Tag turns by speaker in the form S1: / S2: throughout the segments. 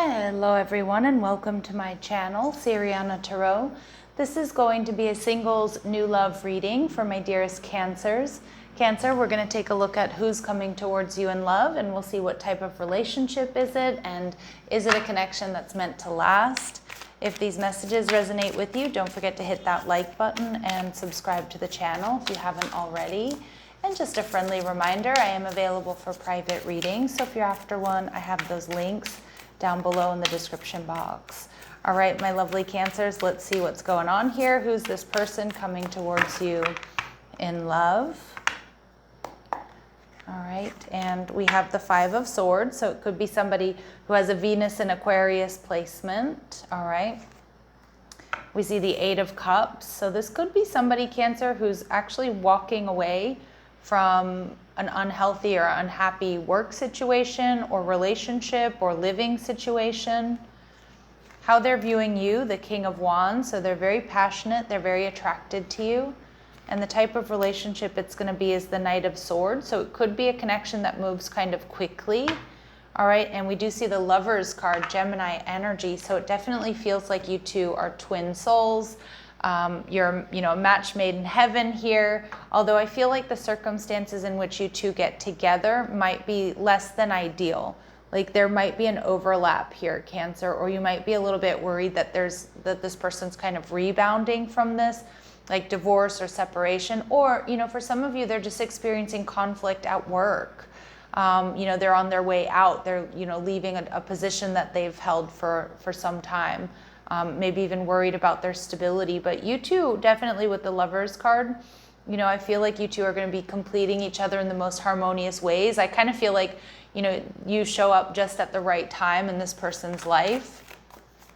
S1: Hello everyone and welcome to my channel, Siriana Tarot. This is going to be a singles new love reading for my dearest Cancers. Cancer, we're going to take a look at who's coming towards you in love, and we'll see what type of relationship is it, and is it a connection that's meant to last. If these messages resonate with you, don't forget to hit that like button and subscribe to the channel if you haven't already. And just a friendly reminder, I am available for private readings, so if you're after one, I have those links down below in the description box. All right, my lovely Cancers, let's see what's going on here. Who's this person coming towards you in love? All right, and we have the Five of Swords, so it could be somebody who has a Venus and Aquarius placement. All right. We see the Eight of Cups, so this could be somebody, Cancer, who's actually walking away from an unhealthy or unhappy work situation or relationship or living situation. How they're viewing you, the King of Wands, so they're very passionate, they're very attracted to you. And the type of relationship it's going to be is the Knight of Swords, so it could be a connection that moves kind of quickly. All right, and we do see the Lovers card, Gemini energy, so it definitely feels like you two are twin souls. You're, a match made in heaven here, although I feel like the circumstances in which you two get together might be less than ideal. Like there might be an overlap here, Cancer, or you might be a little bit worried that this person's kind of rebounding from this, like divorce or separation, or, for some of you, they're just experiencing conflict at work. They're on their way out. They're, leaving a position that they've held for some time. Maybe even worried about their stability. But you two, definitely with the Lovers card, I feel like you two are going to be completing each other in the most harmonious ways. I kind of feel like, you show up just at the right time in this person's life.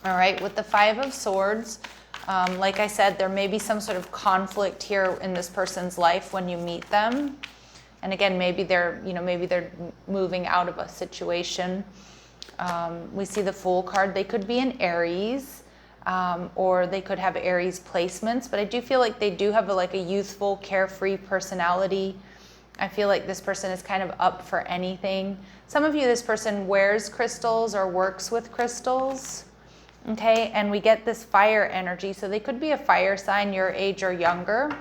S1: All right, with the Five of Swords, like I said, there may be some sort of conflict here in this person's life when you meet them. And again, maybe they're moving out of a situation. We see the Fool card. They could be an Aries. Or they could have Aries placements, but I do feel like they do have a youthful, carefree personality. I feel like this person is kind of up for anything. Some of you, this person wears crystals or works with crystals. Okay, and we get this fire energy, so they could be a fire sign, your age or younger.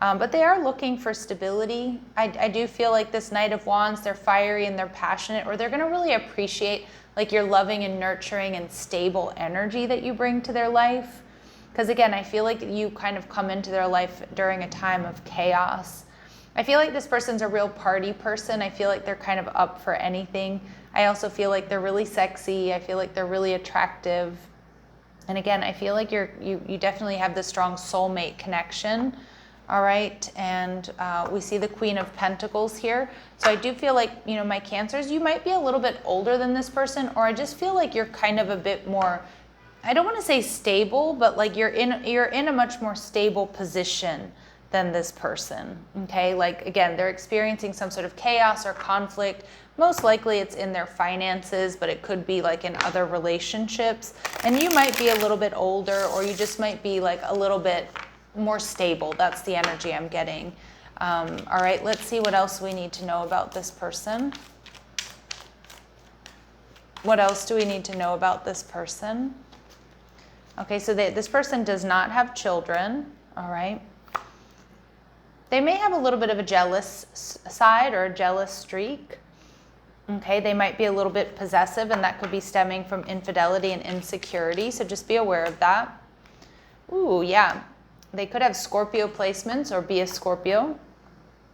S1: But they are looking for stability. I do feel like this Knight of Wands, they're fiery and they're passionate, or they're going to really appreciate your loving and nurturing and stable energy that you bring to their life. Because again, I feel like you kind of come into their life during a time of chaos. I feel like this person's a real party person. I feel like they're kind of up for anything. I also feel like they're really sexy. I feel like they're really attractive. And again, I feel like you definitely have this strong soulmate connection. All right, and we see the Queen of Pentacles here. So I do feel like, my Cancers, you might be a little bit older than this person, or I just feel like you're kind of a bit more, I don't want to say stable, but you're in a much more stable position than this person, okay? Again, they're experiencing some sort of chaos or conflict. Most likely it's in their finances, but it could be in other relationships. And you might be a little bit older, or you just might be a little bit more stable. That's the energy I'm getting. All right, let's see what else we need to know about this person. What else do we need to know about this person? Okay, so this person does not have children. All right. They may have a little bit of a jealous side or a jealous streak. Okay, they might be a little bit possessive, and that could be stemming from infidelity and insecurity. So just be aware of that. Ooh, yeah. They could have Scorpio placements or be a Scorpio.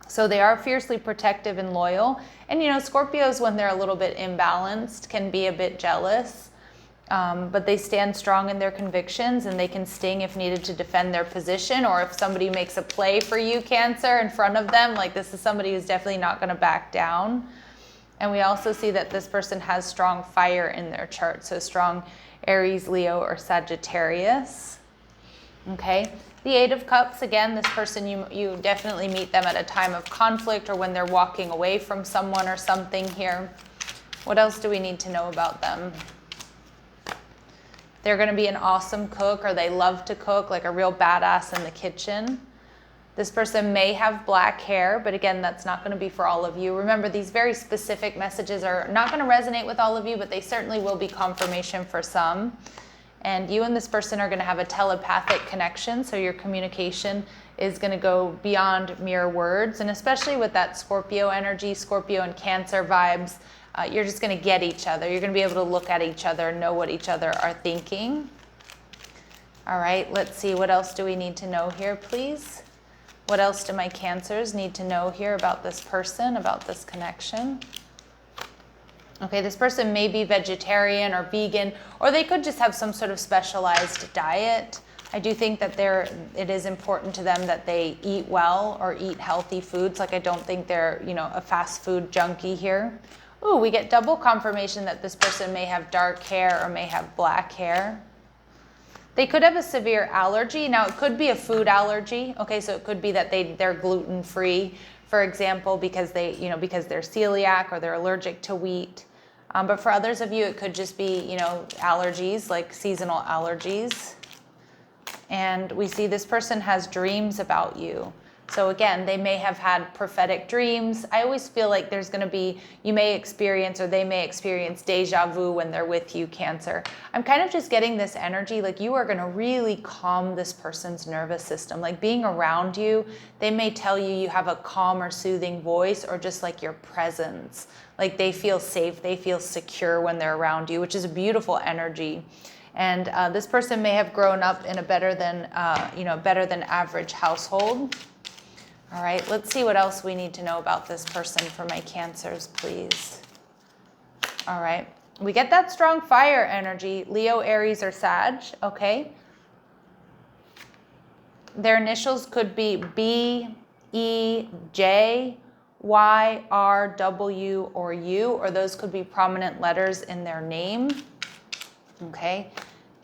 S1: So they are fiercely protective and loyal. And, Scorpios, when they're a little bit imbalanced, can be a bit jealous. But they stand strong in their convictions, and they can sting if needed to defend their position, or if somebody makes a play for you, Cancer, in front of them. This is somebody who's definitely not going to back down. And we also see that this person has strong fire in their chart. So strong Aries, Leo, or Sagittarius. Okay. The Eight of Cups, again, this person, you definitely meet them at a time of conflict or when they're walking away from someone or something here. What else do we need to know about them? They're going to be an awesome cook, or they love to cook, like a real badass in the kitchen. This person may have black hair, but again, that's not going to be for all of you. Remember, these very specific messages are not going to resonate with all of you, but they certainly will be confirmation for some. And you and this person are going to have a telepathic connection, so your communication is going to go beyond mere words. And especially with that Scorpio energy, Scorpio and Cancer vibes, you're just going to get each other. You're going to be able to look at each other and know what each other are thinking. All right, let's see. What else do we need to know here, please? What else do my Cancers need to know here about this person, about this connection? Okay, this person may be vegetarian or vegan, or they could just have some sort of specialized diet. I do think that it is important to them that they eat well or eat healthy foods. Like, I don't think they're, a fast food junkie here. Ooh, we get double confirmation that this person may have dark hair or may have black hair. They could have a severe allergy. Now, it could be a food allergy. Okay, so it could be that they're gluten-free, for example, because because they're celiac or they're allergic to wheat. But for others of you, it could just be, allergies, like seasonal allergies. And we see this person has dreams about you. So again, they may have had prophetic dreams. I always feel like there's going to be, you may experience or they may experience deja vu when they're with you, Cancer. I'm kind of just getting this energy, like you are going to really calm this person's nervous system. Like being around you, they may tell you you have a calm or soothing voice, or just like your presence. Like they feel safe, they feel secure when they're around you, which is a beautiful energy. And this person may have grown up in a better than average household. All right, let's see what else we need to know about this person for my Cancers, please. All right, we get that strong fire energy, Leo, Aries, or Sag, okay? Their initials could be B, E, J, Y, R, W, or U, or those could be prominent letters in their name, okay?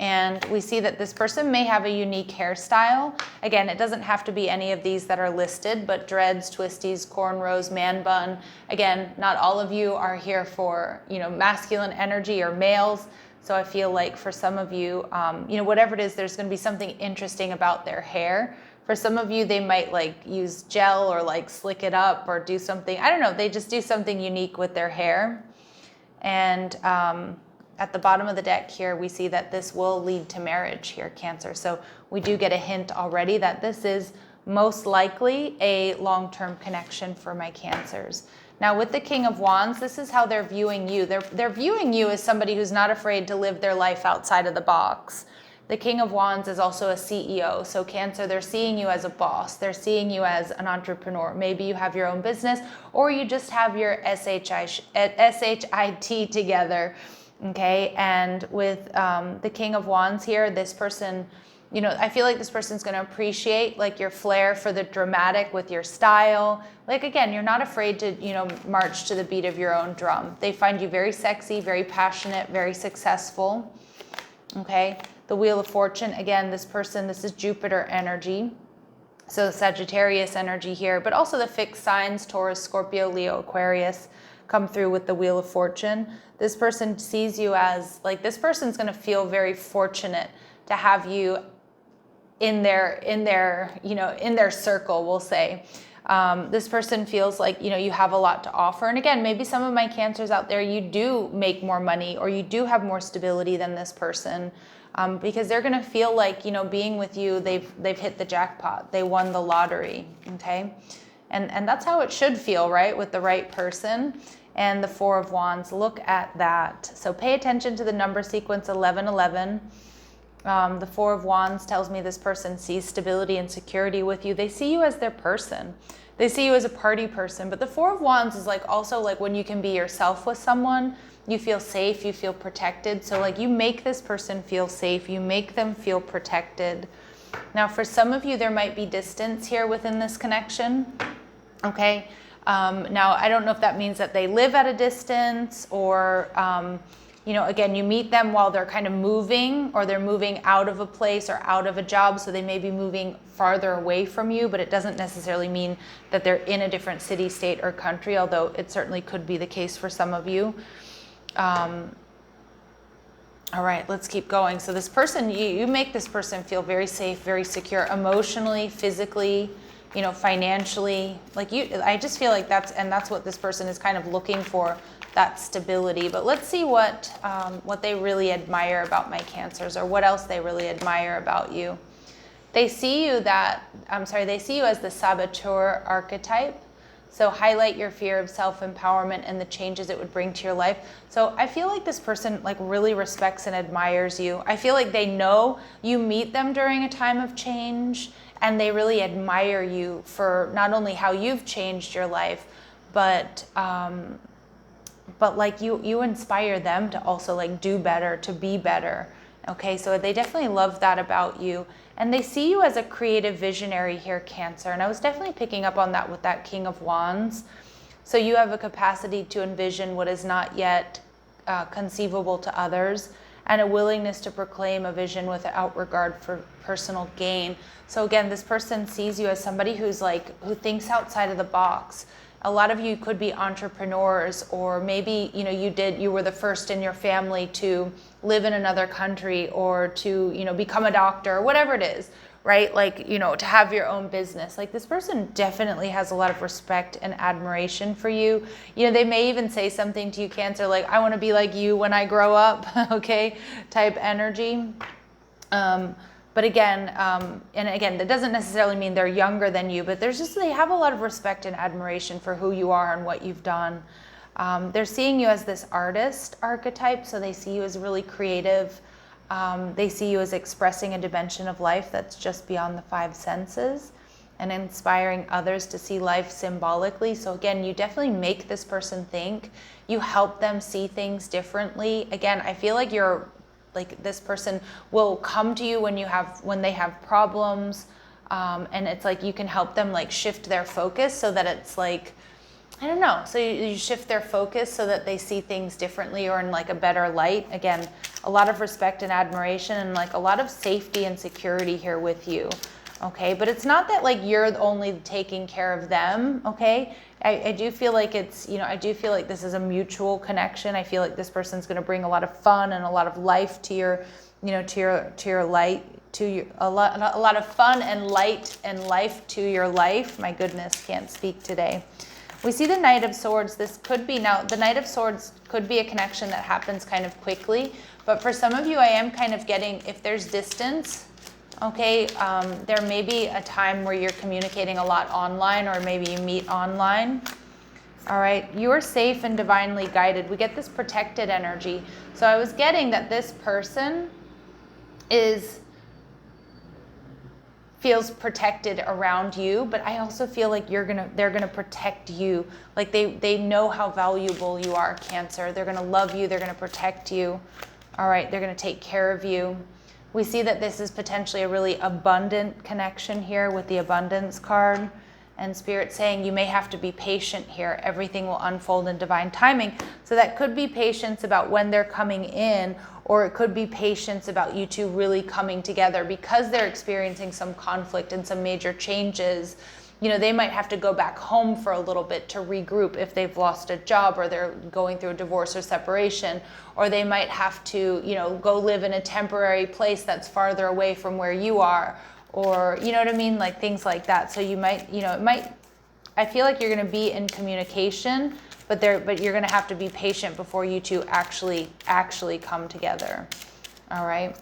S1: And we see that this person may have a unique hairstyle. Again, it doesn't have to be any of these that are listed, but dreads, twisties, cornrows, man bun. Again, not all of you are here for, masculine energy or males. So I feel like for some of you, whatever it is, there's going to be something interesting about their hair. For some of you, they might use gel or slick it up or do something. I don't know. They just do something unique with their hair. And at the bottom of the deck here, we see that this will lead to marriage here, Cancer. So we do get a hint already that this is most likely a long-term connection for my Cancers. Now with the King of Wands, this is how they're viewing you. They're viewing you as somebody who's not afraid to live their life outside of the box. The King of Wands is also a CEO. So Cancer, they're seeing you as a boss. They're seeing you as an entrepreneur. Maybe you have your own business, or you just have your SHIT together. Okay, and with the King of Wands here, this person, I feel like this person's going to appreciate your flair for the dramatic with your style. Again, you're not afraid to, march to the beat of your own drum. They find you very sexy, very passionate, very successful. Okay, the Wheel of Fortune, again, this is Jupiter energy. So Sagittarius energy here, but also the fixed signs, Taurus, Scorpio, Leo, Aquarius, come through with the Wheel of Fortune. This person sees you as this person's going to feel very fortunate to have you in their circle, we'll say. This person feels like, you have a lot to offer. And again, maybe some of my Cancers out there, you do make more money or you do have more stability than this person. Because they're going to feel like, being with you, they've hit the jackpot. They won the lottery, okay? And that's how it should feel, right? With the right person. And the Four of Wands, look at that. So pay attention to the number sequence 1111. The Four of Wands tells me this person sees stability and security with you. They see you as their person. They see you as a party person. But the Four of Wands is also when you can be yourself with someone, you feel safe, you feel protected. So you make this person feel safe, you make them feel protected. Now for some of you, there might be distance here within this connection, okay? Now, I don't know if that means that they live at a distance or, again, you meet them while they're kind of moving, or they're moving out of a place or out of a job. So they may be moving farther away from you, but it doesn't necessarily mean that they're in a different city, state, or country, although it certainly could be the case for some of you. All right, let's keep going. So this person, you make this person feel very safe, very secure, emotionally, physically, you know, financially, like I just feel like that's what this person is kind of looking for, that stability. But let's see what they really admire about my Cancers, or what else they really admire about you. They see you they see you as the saboteur archetype. So highlight your fear of self-empowerment and the changes it would bring to your life. So I feel like this person like really respects and admires you. I feel like they know you meet them during a time of change, and they really admire you for not only how you've changed your life, but like you inspire them to also like do better, to be better. Okay, so they definitely love that about you. And they see you as a creative visionary here, Cancer. And I was definitely picking up on that with that King of Wands. So you have a capacity to envision what is not yet conceivable to others, and a willingness to proclaim a vision without regard for personal gain. So again, this person sees you as somebody who thinks outside of the box. A lot of you could be entrepreneurs, or maybe, you know, you were the first in your family to live in another country, or to, you know, become a doctor, or whatever it is, right? Like, you know, to have your own business. Like, this person definitely has a lot of respect and admiration for you. You know, they may even say something to you, Cancer, like, I want to be like you when I grow up, okay, type energy. But again, that doesn't necessarily mean they're younger than you, but they have a lot of respect and admiration for who you are and what you've done. They're seeing you as this artist archetype, so they see you as really creative. They see you as expressing a dimension of life that's just beyond the five senses, and inspiring others to see life symbolically. So again, you definitely make this person think. You help them see things differently. Again, I feel like this person will come to you when they have problems, and it's like you can help them like shift their focus so that it's like, I don't know, so you shift their focus so that they see things differently, or in like a better light. Again, a lot of respect and admiration, and like a lot of safety and security here with you. Okay, but it's not that like you're only taking care of them. Okay, I do feel like I do feel like this is a mutual connection. I feel like this person's going to bring a lot of fun and a lot of life to your, you know, to your light, a lot of fun and light and life to your life. My goodness, can't speak today. We see the Knight of Swords. This could be, now the Knight of Swords could be a connection that happens kind of quickly, but for some of you, I am kind of getting, if there's distance, okay, there may be a time where you're communicating a lot online, or maybe you meet online. All right, you are safe and divinely guided. We get this protected energy. So I was getting that this person feels protected around you, but I also feel like they're gonna protect you. Like they know how valuable you are, Cancer. They're gonna love you. They're gonna protect you. All right, they're gonna take care of you. We see that this is potentially a really abundant connection here with the Abundance card, and Spirit saying you may have to be patient here. Everything will unfold in divine timing. So that could be patience about when they're coming in, or it could be patience about you two really coming together because they're experiencing some conflict and some major changes. You know, they might have to go back home for a little bit to regroup if they've lost a job, or they're going through a divorce or separation, or they might have to, you know, go live in a temporary place that's farther away from where you are, or, you know what I mean? Like things like that. So you might, you know, I feel like you're going to be in communication, but you're going to have to be patient before you two actually come together. All right.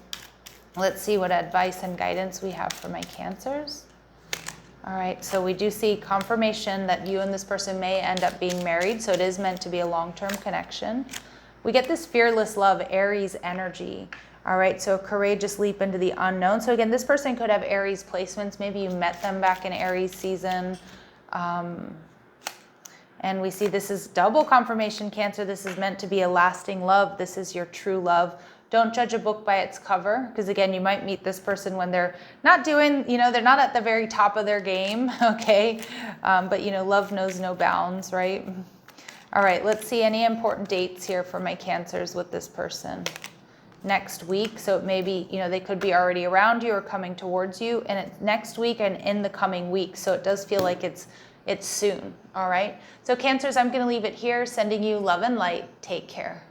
S1: Let's see what advice and guidance we have for my Cancers. All right, so we do see confirmation that you and this person may end up being married, so it is meant to be a long-term connection. We get this fearless love, Aries energy. All right, so a courageous leap into the unknown. So again, this person could have Aries placements. Maybe you met them back in Aries season. And we see this is double confirmation, Cancer. This is meant to be a lasting love. This is your true love. Don't judge a book by its cover, because again, you might meet this person when they're not doing, you know, they're not at the very top of their game, okay? But, you know, love knows no bounds, right? All right, let's see any important dates here for my Cancers with this person. Next week, so it may be, you know, they could be already around you or coming towards you, and it's next week and in the coming week, so it does feel like it's soon, all right? So Cancers, I'm going to leave it here, sending you love and light. Take care.